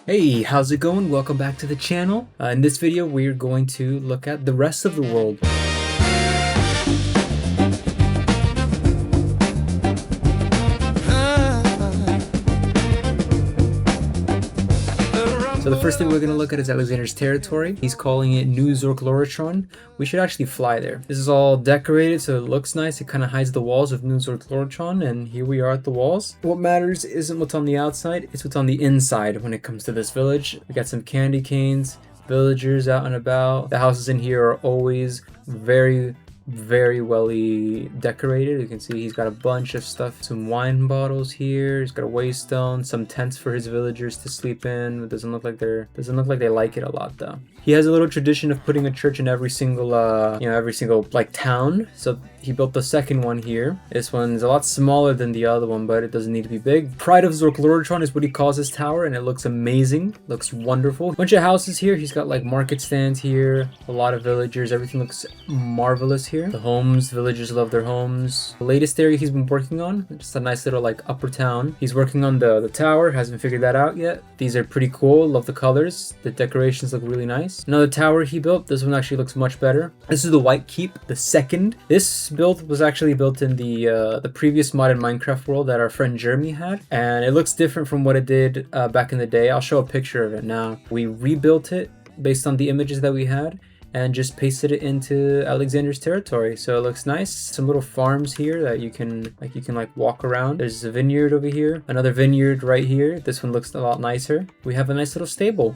Hey, how's it going? Welcome back to the channel. In this video, we're going to look at the rest of the world. So the first thing we're going to look at is Alexander's territory. He's calling it New Zork-Lorotron. We should actually fly there. This is all decorated, so it looks nice. It kind of hides the walls of New Zork-Lorotron, and here we are at the walls. What matters isn't what's on the outside, it's what's on the inside when it comes to this village. We got some candy canes, villagers out and about. The houses in here are always very well decorated. You can see he's got a bunch of stuff, some wine bottles here. He's got a waystone, some tents for his villagers to sleep in. It doesn't look like they like it a lot though. He has a little tradition of putting a church in every single like town. So he built the second one here. This one's a lot smaller than the other one, but it doesn't need to be big. Pride of Zork-Lorotron is what he calls his tower, and it looks amazing. Looks wonderful. Bunch of houses here. He's got like market stands here, a lot of villagers. Everything looks marvelous here. The homes, villagers love their homes. The latest area he's been working on, just a nice little like upper town. He's working on the tower, hasn't figured that out yet. These are pretty cool. Love the colors. The decorations look really nice. Another tower he built. This one actually looks much better. This is the White Keep, the second. This build was actually built in the previous mod in Minecraft world that our friend Jeremy had, and it looks different from what it did back in the day. I'll show a picture of it now. We rebuilt it based on the images that we had and just pasted it into Alexander's territory, so it looks nice. Some little farms here that you can walk around. There's a vineyard over here, another vineyard right here. This one looks a lot nicer. We have a nice little stable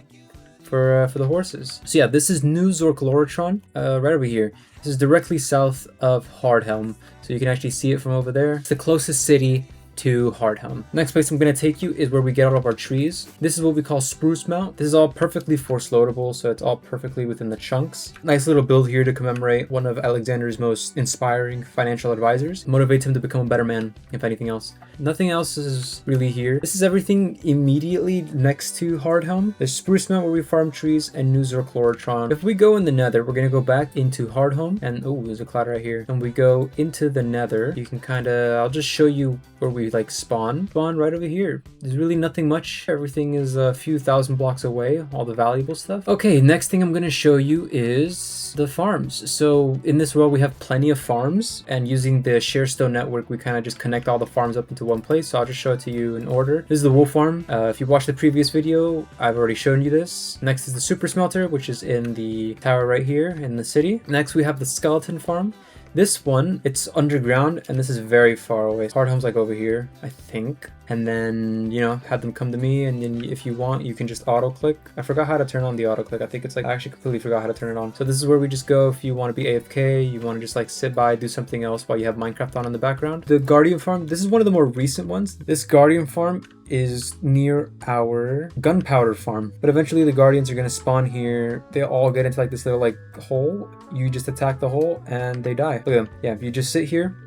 for the horses. So yeah, this is New Zork-Lorotron, right over here. This is directly south of Hardhelm, so you can actually see it from over there. It's the closest city to Hardhelm. Next place I'm going to take you is where we get all of our trees. This is what we call Spruce Mount. This is all perfectly force loadable, so it's all perfectly within the chunks. Nice little build here to commemorate one of Alexander's most inspiring financial advisors. Motivates him to become a better man, if anything else. Nothing else is really here. This is everything immediately next to Hardhelm. There's Spruce Mount where we farm trees and New Zork-Lorotron. If we go in the nether, we're going to go back into Hardhelm, and oh, there's a cloud right here. And we go into the nether. You can I'll just show you where we like spawn right over here. There's really nothing much. Everything is a few thousand blocks away, all the valuable stuff. Okay, next thing I'm going to show you is the farms. So in this world we have plenty of farms, and using the Sharestone network we kind of just connect all the farms up into one place. So I'll just show it to you in order. This is the wool farm. If you watched the previous video, I've already shown you this. Next is the super smelter, which is in the tower right here in the city. Next we have the skeleton farm. This one, it's underground, and this is very far away. Hardhelm's like over here, I think. And then, have them come to me, and then if you want, you can just auto-click. I forgot how to turn on the auto-click. I think it's like, I actually completely forgot how to turn it on. So this is where we just go if you want to be AFK, you want to just like sit by, do something else while you have Minecraft on in the background. The Guardian farm, this is one of the more recent ones. This Guardian farm is near our gunpowder farm, but eventually the guardians are going to spawn here. They all get into like this little like hole. You just attack the hole and they die. Look at them. Yeah, if you just sit here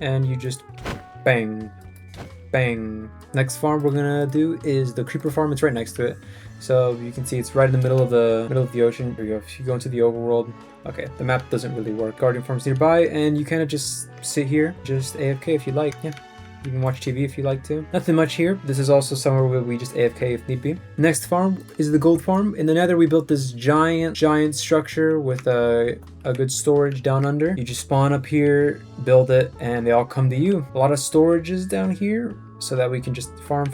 and you just bang bang. Next farm we're gonna do is the creeper farm. It's right next to it, so you can see it's right in the middle of the ocean. Here you go. If you go into the overworld, okay, the map doesn't really work. Guardian farm's nearby, and you kind of just sit here, just AFK if you like. Yeah, you can watch TV if you like to. Nothing much here. This is also somewhere where we just AFK if need be. Next farm is the gold farm. In the nether we built this giant structure with a good storage down under. You just spawn up here, build it, and they all come to you. A lot of storages down here so that we can just farm.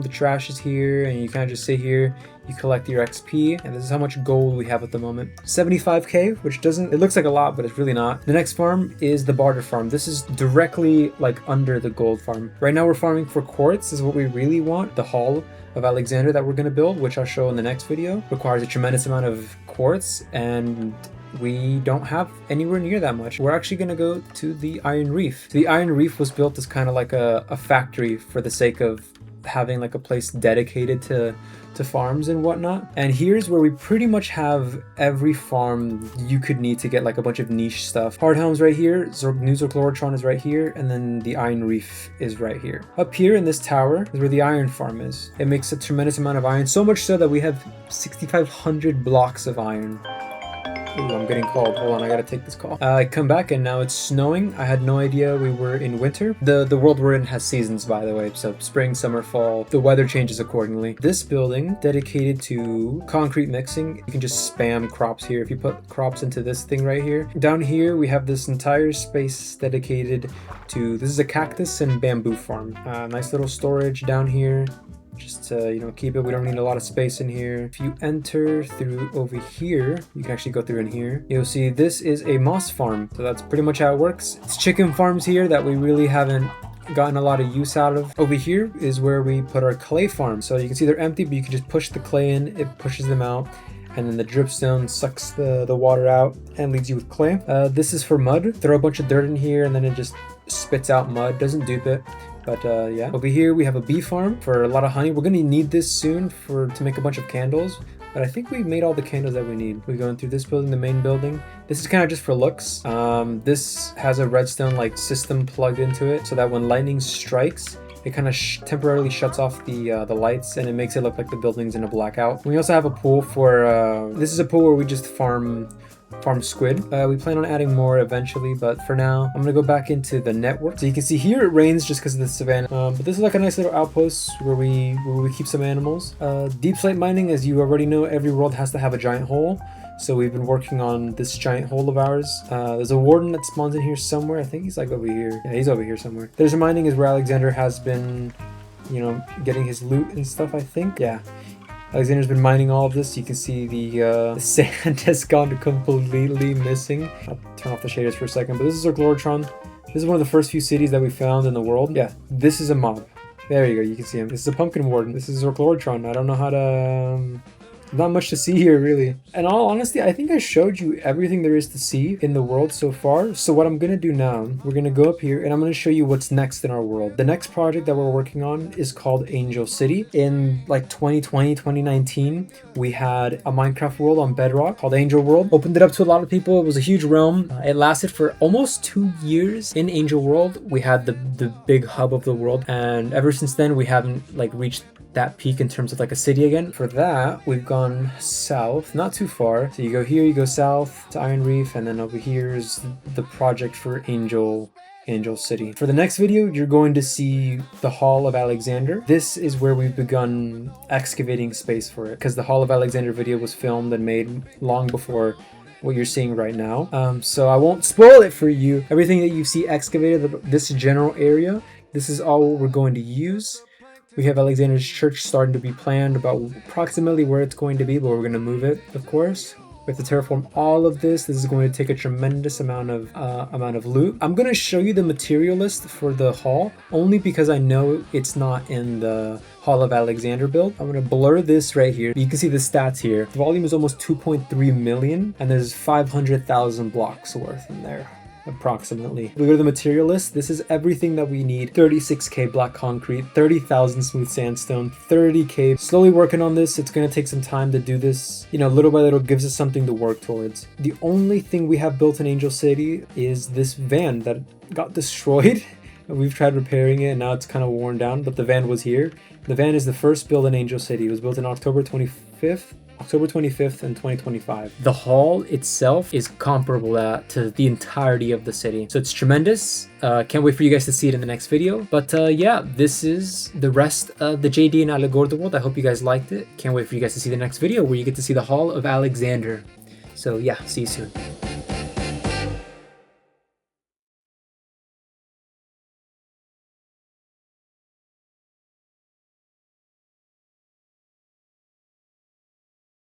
The trash is here, and you kind of just sit here. You collect your XP, and this is how much gold we have at the moment. 75k, which it looks like a lot, but it's really not. The next farm is the barter farm. This is directly like under the gold farm. Right now we're farming for quartz. This is what we really want. The Hall of Alexander that we're going to build, which I'll show in the next video, requires a tremendous amount of quartz, and we don't have anywhere near that much. We're actually going to go to the Iron Reef. The Iron Reef was built as kind of like a factory for the sake of having like a place dedicated to farms and whatnot. And here's where we pretty much have every farm you could need to get like a bunch of niche stuff. Hardhelm's right here, New Zork-Lorotron is right here, and then the Iron Reef is right here. Up here in this tower is where the iron farm is. It makes a tremendous amount of iron, so much so that we have 6,500 blocks of iron. Ooh, I'm getting called. Hold on, I gotta take this call. I come back and now it's snowing. I had no idea we were in winter. The world we're in has seasons, by the way. So spring, summer, fall. The weather changes accordingly. This building, dedicated to concrete mixing. You can just spam crops here. If you put crops into this thing right here. Down here, we have this entire space dedicated to, this is a cactus and bamboo farm. Nice little storage down here. Just to, you know, keep it. We don't need a lot of space in here. If you enter through over here, you can actually go through in here. You'll see this is a moss farm. So that's pretty much how it works. It's chicken farms here that we really haven't gotten a lot of use out of. Over here is where we put our clay farm. So you can see they're empty, but you can just push the clay in. It pushes them out. And then the dripstone sucks the water out and leaves you with clay. This is for mud. Throw a bunch of dirt in here and then it just spits out mud. Doesn't dupe it. But yeah, over here we have a bee farm for a lot of honey. We're gonna need this soon to make a bunch of candles. But I think we made all the candles that we need. We're going through this building, the main building. This is kind of just for looks. This has a redstone like system plugged into it so that when lightning strikes, it kind of temporarily shuts off the lights and it makes it look like the building's in a blackout. We also have a pool for, this is a pool where we just farm squid. We plan on adding more eventually, but for now, I'm gonna go back into the network. So you can see here it rains just because of the savannah. But this is like a nice little outpost where we keep some animals. Deep slate mining, as you already know, every world has to have a giant hole. So we've been working on this giant hole of ours. There's a warden that spawns in here somewhere. I think he's like over here. Yeah, he's over here somewhere. Desert mining is where Alexander has been, you know, getting his loot and stuff, I think. Yeah. Alexander's been mining all of this. You can see the sand has gone completely missing. I'll turn off the shaders for a second, but this is our Glorotron. This is one of the first few cities that we found in the world. Yeah, this is a mob. There you go, you can see him. This is a pumpkin warden. This is our Glorotron. I don't know how to... not much to see here, really. And all honesty, I think I showed you everything there is to see in the world so far. So what I'm gonna do now, we're gonna go up here and I'm gonna show you what's next in our world. The next project that we're working on is called Angel City. In like 2020, 2019, we had a Minecraft world on Bedrock called Angel World. Opened it up to a lot of people. It was a huge realm. It lasted for almost 2 years. In Angel World, we had the big hub of the world. And ever since then, we haven't like reached that peak in terms of like a city again. For that, we've gone south, not too far. So you go here, you go south to Iron Reef, and then over here is the project for Angel City. For the next video, you're going to see the Hall of Alexander. This is where we've begun excavating space for it, because the Hall of Alexander video was filmed and made long before what you're seeing right now. So I won't spoil it for you. Everything that you see excavated, this general area, this is all we're going to use. We have Alexander's church starting to be planned about approximately where it's going to be, but we're going to move it, of course. We have to terraform all of this. This is going to take a tremendous amount of loot. I'm going to show you the material list for the hall, only because I know it's not in the Hall of Alexander build. I'm going to blur this right here. You can see the stats here. The volume is almost 2.3 million, and there's 500,000 blocks worth in there. Approximately. We go to the material list. This is everything that we need. 36k black concrete, 30,000 smooth sandstone, 30k. Slowly working on this. It's going to take some time to do this. You know, little by little gives us something to work towards. The only thing we have built in Angel City is this van that got destroyed. We've tried repairing it and now it's kind of worn down, but the van was here. The van is the first build in Angel City. It was built in October 25th in 2025. The hall itself is comparable to the entirety of the city. So it's tremendous. Can't wait for you guys to see it in the next video. But yeah, this is the rest of the JD and Alegordo world. I hope you guys liked it. Can't wait for you guys to see the next video where you get to see the Hall of Alexander. So yeah, see you soon.